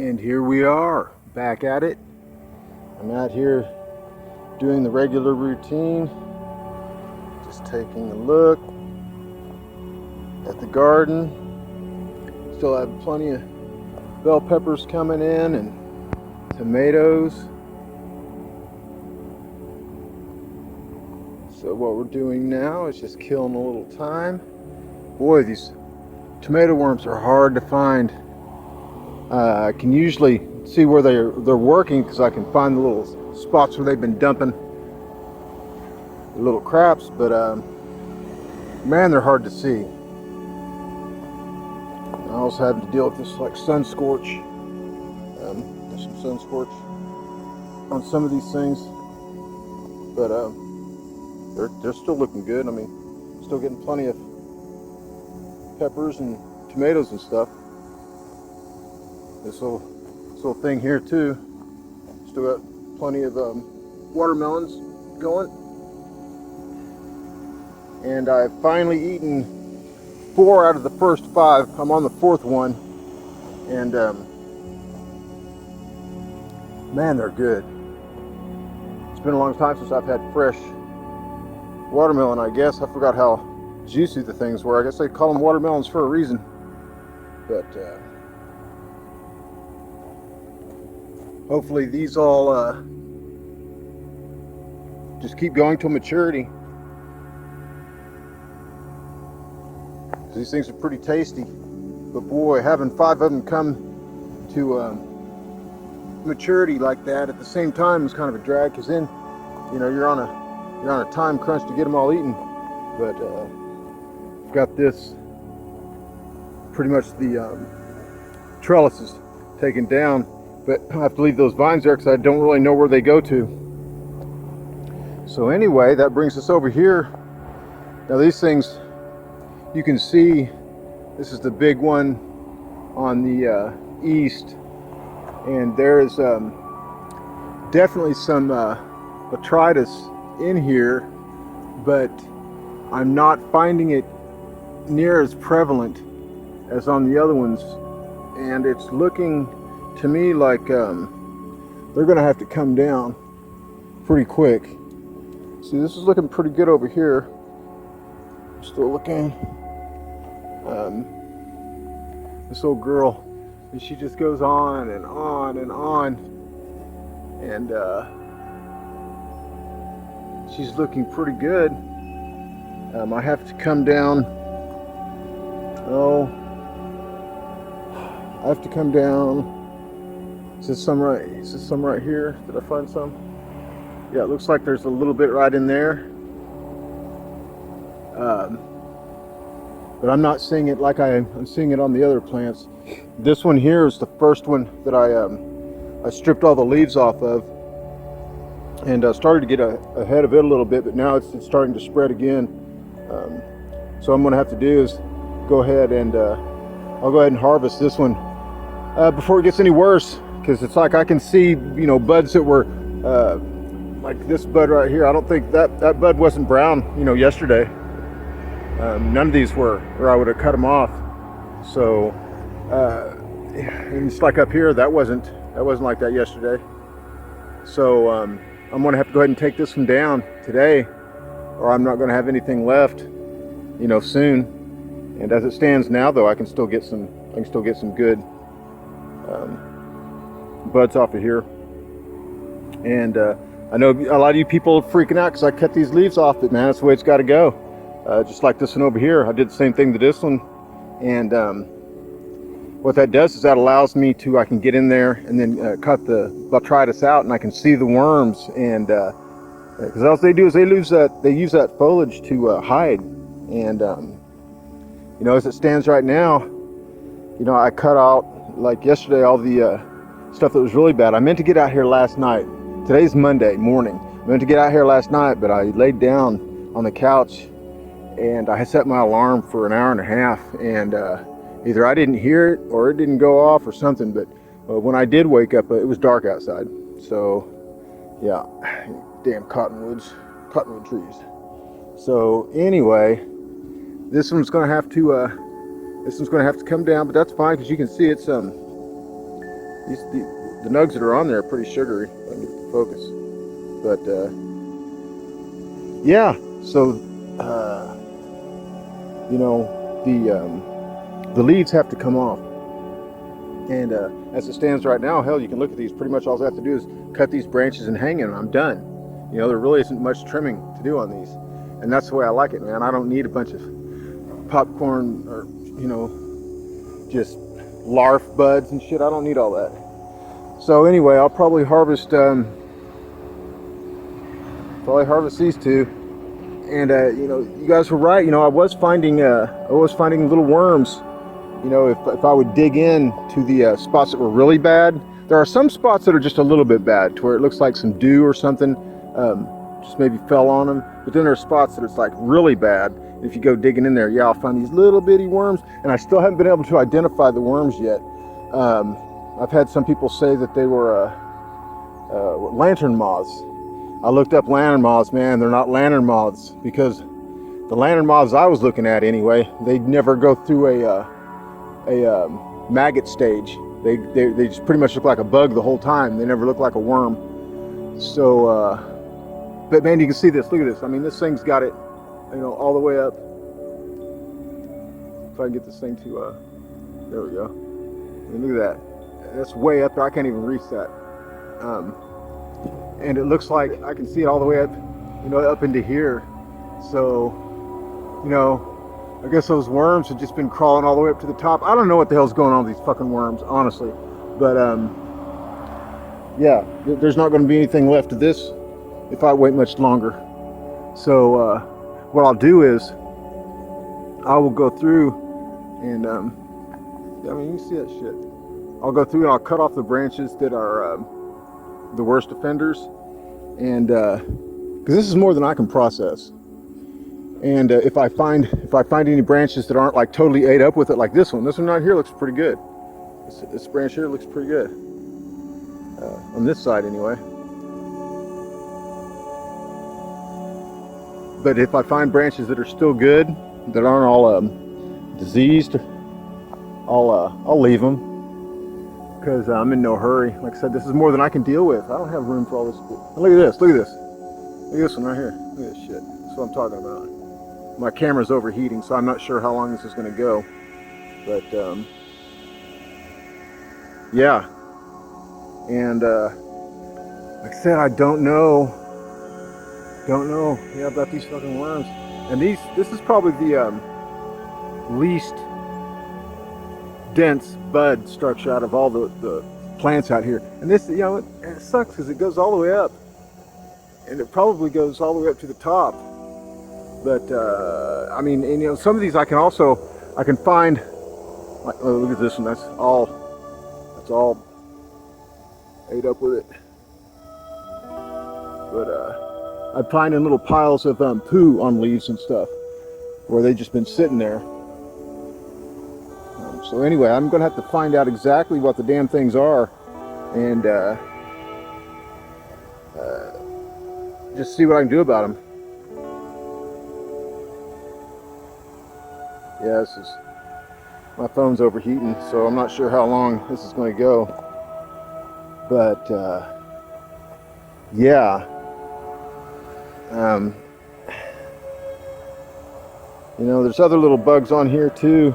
And here we are, back at it. I'm out here doing the regular routine, just taking a look at the garden. Still have plenty of bell peppers coming in and tomatoes. So what we're doing now is just killing a little time. Boy, these tomato worms are hard to find. I can usually see where they're working because I can find the little spots where they've been dumping the little craps, but man, they're hard to see. I also have to deal with this like sun scorch. There's some sun scorch on some of these things, but they're still looking good. I mean, still getting plenty of peppers and tomatoes and stuff. This little thing here too. Still got plenty of watermelons going. And I've finally eaten 4 out of the first 5. I'm on the 4th one. And man, they're good. It's been a long time since I've had fresh watermelon, I guess. I forgot how juicy the things were. I guess they call them watermelons for a reason. But hopefully these all just keep going till maturity. These things are pretty tasty, but boy, having 5 of them come to maturity like that at the same time is kind of a drag, because then you're on a time crunch to get them all eaten. But I've got this pretty much the trellises taken down, but I have to leave those vines there because I don't really know where they go to. So anyway, that brings us over here. Now these things, you can see, this is the big one on the east, and there is definitely some botrytis in here, but I'm not finding it near as prevalent as on the other ones, and it's looking to me like they're gonna have to come down pretty quick. See, this is looking pretty good over here. Still looking. This old girl, and she just goes on and on and on, and she's looking pretty good. I have to come down. I have to come down. Is this some right here? Did I find some? Yeah, it looks like there's a little bit right in there. But I'm not seeing it like I'm seeing it on the other plants. This one here is the first one that I stripped all the leaves off of, and started to get ahead of it a little bit, but now it's starting to spread again. So I'm going to have to do is go ahead and I'll go ahead and harvest this one before it gets any worse, because it's like I can see buds that were like this bud right here. I don't think that bud wasn't brown yesterday. None of these were, or I would have cut them off. So and it's like up here, that wasn't like that yesterday. So I'm gonna have to go ahead and take this one down today, or I'm not gonna have anything left soon. And as it stands now, though, I can still get some good buds off of here. And I know a lot of you people are freaking out because I cut these leaves off, but man, that's the way it's got to go. Just like this one over here, I did the same thing to this one, and what that does is that allows me to, I can get in there and then cut the botrytis out, and I can see the worms, and because all they do is they use that foliage to hide. And as it stands right now, I cut out, like yesterday, all the stuff that was really bad. I meant to get out here last night. Today's Monday morning. I meant to get out here last night, but I laid down on the couch and I set my alarm for an hour and a half, and either I didn't hear it or it didn't go off or something, but when I did wake up, it was dark outside. So yeah, damn cottonwood trees. So anyway, this one's gonna have to come down, but that's fine because you can see it's the nugs that are on there are pretty sugary. If I can get the focus, but yeah. So you know, the leaves have to come off, and as it stands right now, hell, you can look at these. Pretty much all I have to do is cut these branches and hang them. I'm done. You know, there really isn't much trimming to do on these, and that's the way I like it, man. I don't need a bunch of popcorn or, you know, just larf buds and shit. I don't need all that. So anyway, I'll probably harvest these two. And you know, you guys were right. You know, I was finding little worms. You know, if I would dig in to the spots that were really bad. There are some spots that are just a little bit bad, to where it looks like some dew or something just maybe fell on them. But then there are spots that it's like really bad. And if you go digging in there, yeah, I'll find these little bitty worms. And I still haven't been able to identify the worms yet. I've had some people say that they were lantern moths. I looked up lantern moths, man. They're not lantern moths, because the lantern moths I was looking at anyway, they never go through a maggot stage. They just pretty much look like a bug the whole time. They never look like a worm. So, but man, you can see this. Look at this. I mean, this thing's got it, you know, all the way up. If I can get this thing to, there we go. I mean, look at that. That's way up there. I can't even reach that. And it looks like I can see it all the way up, you know, up into here. So, you know, I guess those worms have just been crawling all the way up to the top. I don't know what the hell's going on with these fucking worms, honestly. But, yeah, there's not going to be anything left of this if I wait much longer. So, what I'll do is, I will go through and, I mean, you can see that shit. I'll go through and I'll cut off the branches that are the worst offenders. And, because this is more than I can process. And if I find any branches that aren't like totally ate up with it, like this one right here looks pretty good. This branch here looks pretty good on this side anyway. But if I find branches that are still good, that aren't all diseased, I'll leave them, because I'm in no hurry. Like I said, this is more than I can deal with. I don't have room for all this. And look at this. Look at this. Look at this one right here. Look at this shit. That's what I'm talking about. My camera's overheating, so I'm not sure how long this is going to go. But, yeah. And, like I said, I don't know. Yeah, about these fucking worms. And this is probably the least dense bud structure out of all the plants out here. And this, you know, it sucks because it goes all the way up. And it probably goes all the way up to the top. But, I mean, and, you know, some of these I can find, like, oh, look at this one, that's all ate up with it. But, I find in little piles of poo on leaves and stuff, where they've just been sitting there. So anyway, I'm going to have to find out exactly what the damn things are, and just see what I can do about them. Yeah, my phone's overheating, so I'm not sure how long this is going to go. But, yeah. You know, there's other little bugs on here too.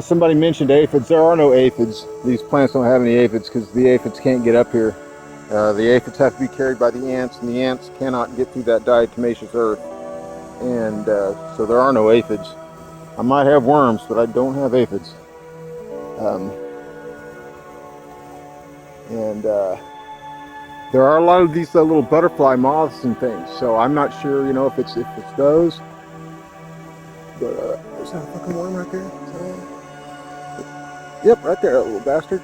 Somebody mentioned aphids. There are no aphids. These plants don't have any aphids because the aphids can't get up here. The aphids have to be carried by the ants, and the ants cannot get through that diatomaceous earth. And so there are no aphids. I might have worms, but I don't have aphids. There are a lot of these little butterfly moths and things, so I'm not sure, you know, if it's those. But is that a fucking worm right there? Yep, right there, that little bastard.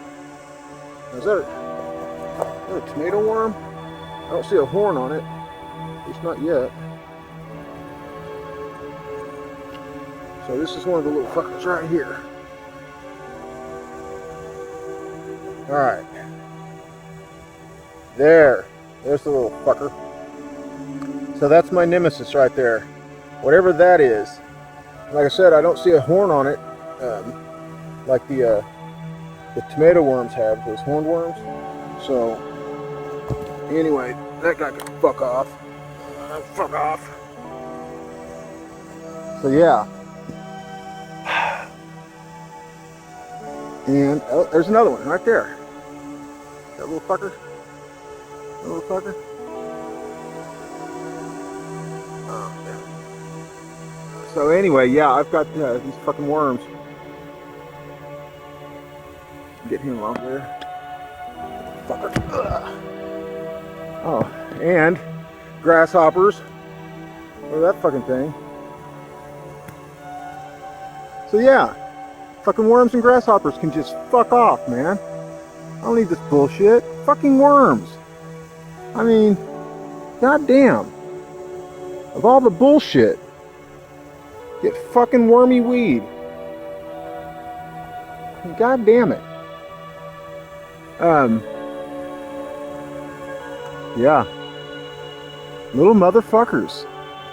Is that a tomato worm? I don't see a horn on it. At least not yet. So this is one of the little fuckers right here. Alright. There's the little fucker. So that's my nemesis right there. Whatever that is. Like I said, I don't see a horn on it. Like the the tomato worms have, those horned worms. So anyway, that guy can fuck off. Fuck off. So yeah. And oh, there's another one right there. That little fucker. That little fucker. Oh, yeah. So anyway, yeah, I've got these fucking worms. Get him along there. Fucker. Ugh. Oh, and grasshoppers. Look at that fucking thing. So yeah, fucking worms and grasshoppers can just fuck off, man. I don't need this bullshit. Fucking worms. I mean, goddamn. Of all the bullshit, get fucking wormy weed. God damn it. Yeah. Little motherfuckers.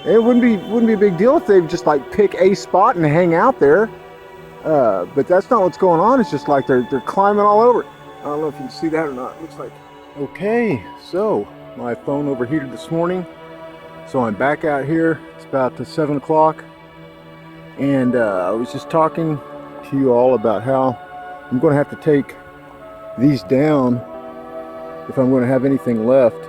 It wouldn't be a big deal if they just like pick a spot and hang out there. But that's not what's going on. It's just like they're climbing all over it. I don't know if you can see that or not. It looks like. Okay, so my phone overheated this morning. So I'm back out here. It's about 7 o'clock. And I was just talking to you all about how I'm going to have to take these down if I'm going to have anything left.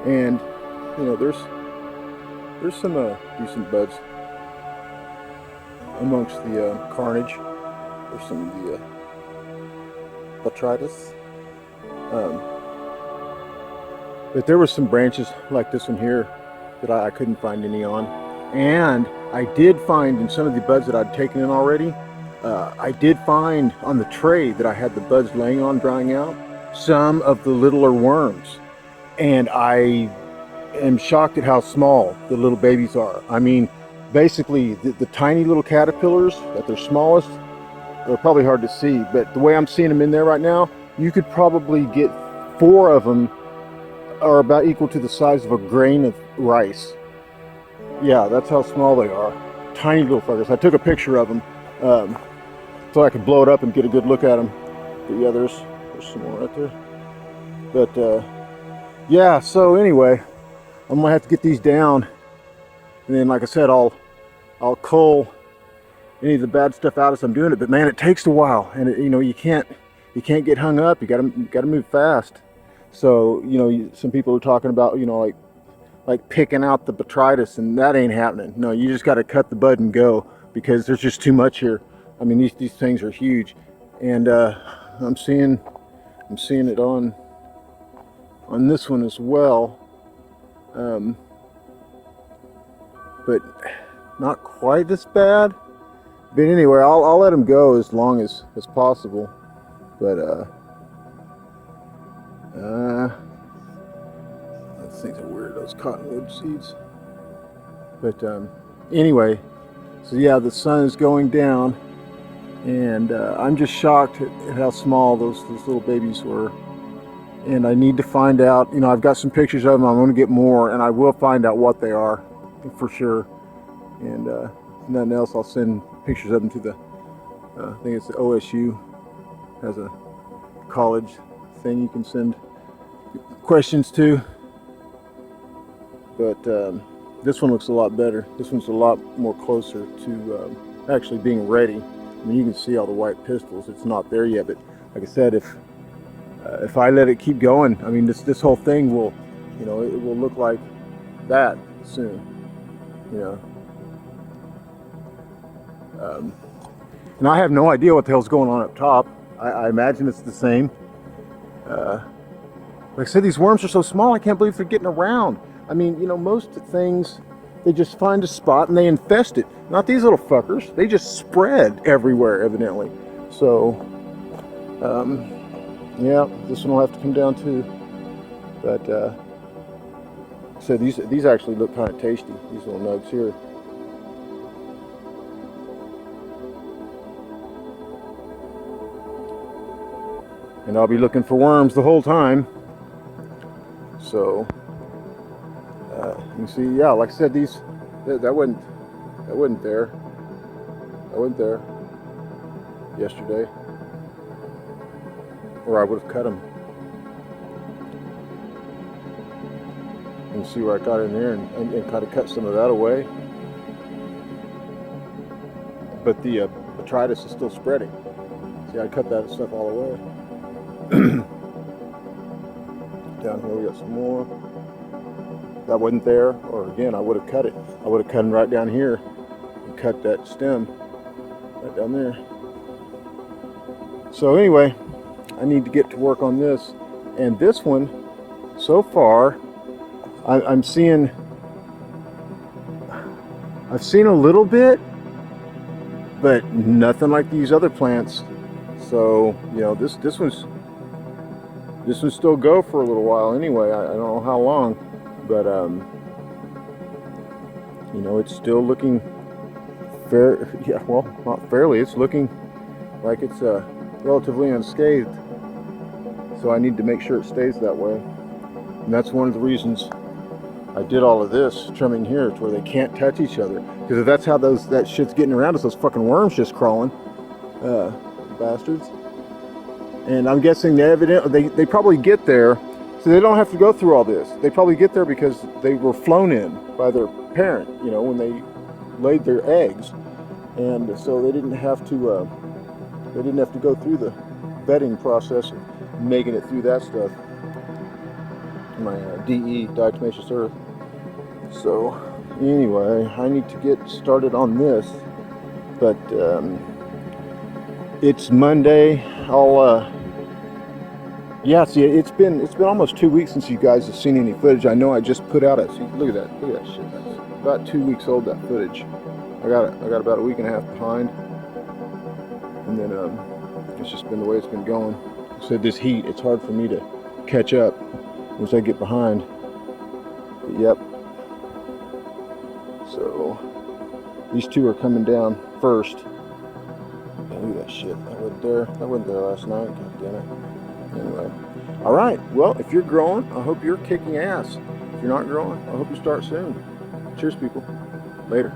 And you know, there's some decent buds amongst the carnage. There's some of the botrytis. But there were some branches like this one here that I couldn't find any on. And I did find in some of the buds that I'd taken in already, I did find on the tray that I had the buds laying on drying out, some of the littler worms. And I am shocked at how small the little babies are. I mean, basically the tiny little caterpillars at their smallest, they're probably hard to see, but the way I'm seeing them in there right now, you could probably get 4 of them are about equal to the size of a grain of rice. Yeah, that's how small they are. Tiny little fuckers. I took a picture of them so I could blow it up and get a good look at them. But yeah, there's some more right there. But yeah, so anyway, I'm gonna have to get these down, and then, like I said, I'll cull any of the bad stuff out as I'm doing it. But man, it takes a while, and you know, you can't get hung up. You gotta move fast. So you know, some people are talking about, you know, like picking out the botrytis, and that ain't happening. No, you just got to cut the bud and go, because there's just too much here. I mean, these things are huge, and I'm seeing it on this one as well, but not quite this bad. But anyway, I'll let them go as long as possible. But those things are weird, those cottonwood seeds. But anyway, so yeah, the sun is going down, and I'm just shocked at how small those little babies were. And I need to find out, you know, I've got some pictures of them. I'm going to get more, and I will find out what they are for sure. And if nothing else, I'll send pictures of them to the, I think it's the OSU, has a college thing you can send questions to. But this one looks a lot better. This one's a lot more closer to actually being ready. I mean, you can see all the white pistils. It's not there yet, but like I said, if I let it keep going, I mean, this whole thing will, you know, it will look like that soon, you know. And I have no idea what the hell's going on up top. I imagine it's the same. Like I said, these worms are so small, I can't believe they're getting around. I mean, you know, most things, they just find a spot and they infest it. Not these little fuckers. They just spread everywhere, evidently. So, yeah, this one will have to come down too. But, so these actually look kind of tasty, these little nugs here. And I'll be looking for worms the whole time. So, you can see, yeah, like I said, these, that wasn't there. That wasn't there. yesterday, or I would have cut them. You can see where I got in there and kind of cut some of that away. But the botrytis is still spreading. See, I cut that stuff all away. Down here we got some more. That wasn't there, or again, I would have cut it. I would have cut it right down here and cut that stem right down there. So anyway, I need to get to work on this. And this one, so far, I've seen a little bit, but nothing like these other plants. So, you know, this one's still go for a little while anyway. I don't know how long, but you know, it's still looking fair. Yeah, well, not fairly. It's looking like it's relatively unscathed. So I need to make sure it stays that way. And that's one of the reasons I did all of this trimming here, to where they can't touch each other. Because if that's how that shit's getting around us, those fucking worms just crawling, bastards. And I'm guessing they probably get there, so they don't have to go through all this. They probably get there because they were flown in by their parent, you know, when they laid their eggs, and so they didn't have to go through the vetting process of making it through that stuff. My DE, diatomaceous earth. So anyway, I need to get started on this, but it's Monday. Yeah, see, it's been almost 2 weeks since you guys have seen any footage. I know I just put out look at that shit. That's about 2 weeks old, that footage. I got about a week and a half behind, and then it's just been the way it's been going. So this heat, it's hard for me to catch up once I get behind. But yep. So these two are coming down first. Look at that shit. That wasn't there last night. God damn it. Anyway. Alright, well, if you're growing, I hope you're kicking ass. If you're not growing, I hope you start soon. Cheers, people. Later.